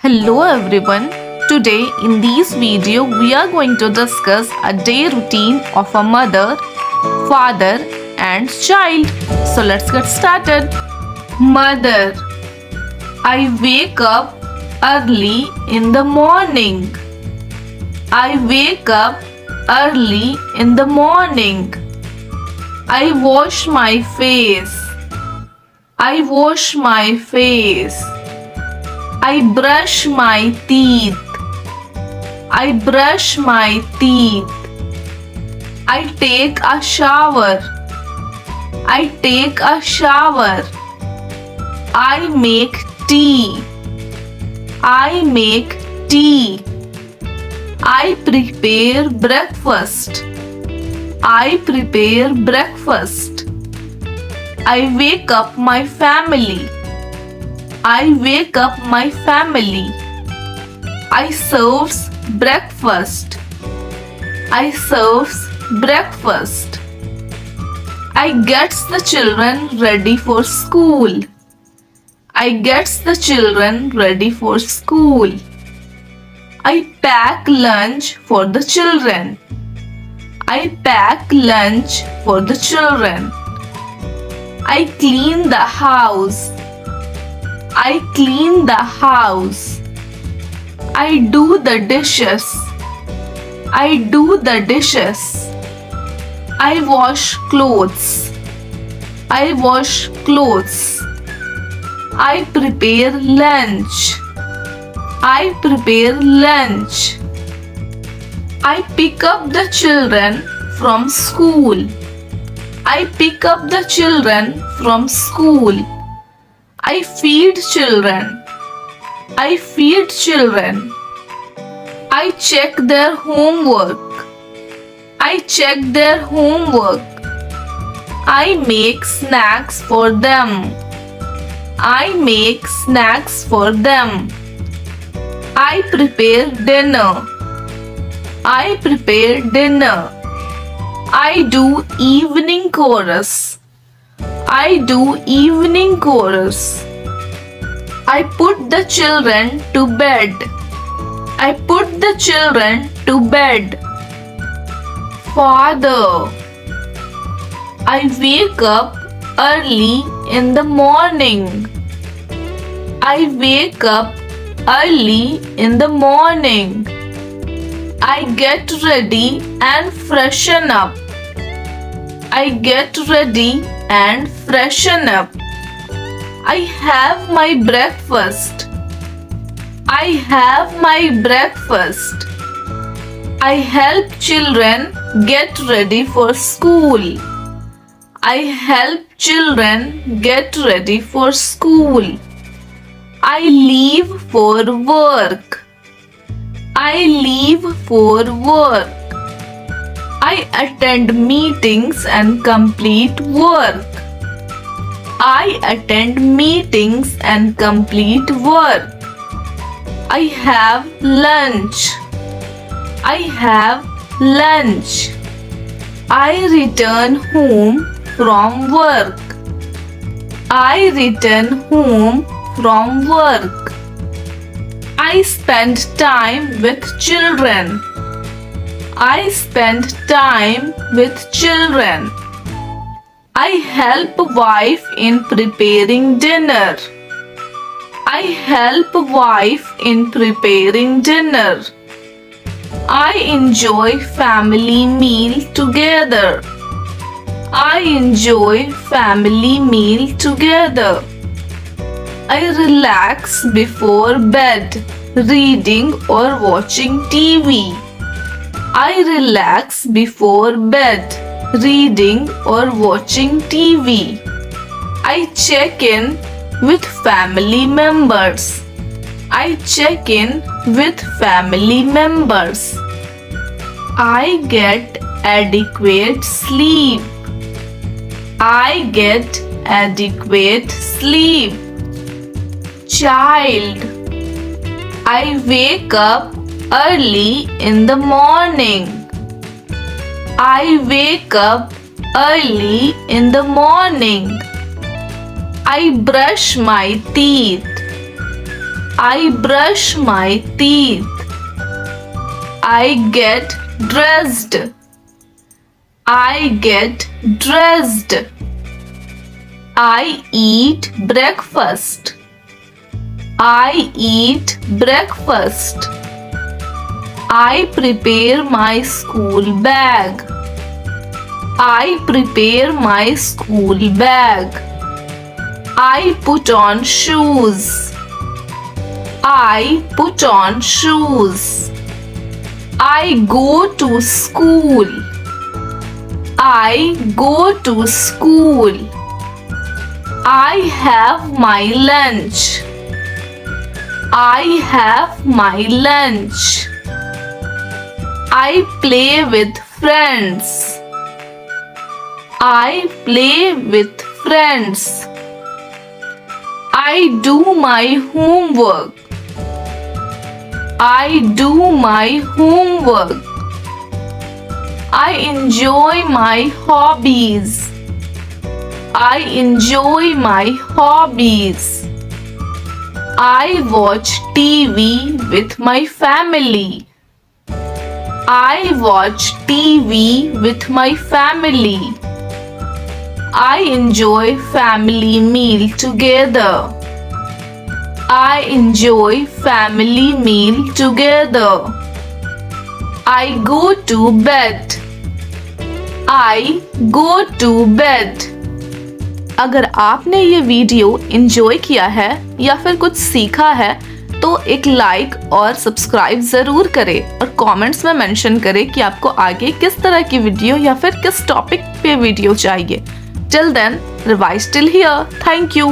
Hello everyone. Today in this video we are going to discuss a day routine of a mother, father and child. So let's get started. Mother. I wake up early in the morning. I wake up early in the morning. I wash my face. I wash my face. I brush my teeth. I brush my teeth. I take a shower. I take a shower. I make tea. I make tea. I prepare breakfast. I prepare breakfast. I wake up my family. I wake up my family. I serves breakfast. I serves breakfast. I gets the children ready for school. I gets the children ready for school. I pack lunch for the children. I pack lunch for the children. I clean the house. I clean the house. I do the dishes. I do the dishes. I wash clothes. I wash clothes. I prepare lunch. I prepare lunch. I pick up the children from school. I pick up the children from school. I feed children. I feed children. I check their homework. I check their homework. I make snacks for them. I make snacks for them. I prepare dinner. I prepare dinner. I do evening chorus. I do evening chorus. I put the children to bed. I put the children to bed. Father. I wake up early in the morning. I wake up early in the morning. I get ready and freshen up. I get ready and freshen up. I have my breakfast. I have my breakfast. I help children get ready for school. I help children get ready for school. I leave for work. I leave for work. I attend meetings and complete work. I attend meetings and complete work. I have lunch. I have lunch. I return home from work. I return home from work. I spend time with children. I spend time with children. I help wife in preparing dinner. I help wife in preparing dinner. I enjoy family meal together. I enjoy family meal together. I relax before bed, reading or watching TV. I relax before bed, reading or watching TV. I check in with family members. I check in with family members. I get adequate sleep. I get adequate sleep. Child. I wake up early in the morning. I wake up early in the morning. I brush my teeth. I brush my teeth. I get dressed. I get dressed. I eat breakfast. I eat breakfast. I prepare my school bag. I prepare my school bag. I put on shoes. I put on shoes. I go to school. I go to school. I have my lunch. I have my lunch. I play with friends. I play with friends. I do my homework. I do my homework. I enjoy my hobbies. I enjoy my hobbies. I watch TV with my family. I watch TV with my family. I enjoy family meal together. I enjoy family meal together. I go to bed. I go to bed. अगर आपने ये video enjoy किया है या फिर कुछ सीखा है तो एक लाइक और सब्सक्राइब ज़रूर करें और कमेंट्स में मेंशन करें कि आपको आगे किस तरह की वीडियो या फिर किस टॉपिक पे वीडियो चाहिए। Till then, revise till here. Thank you.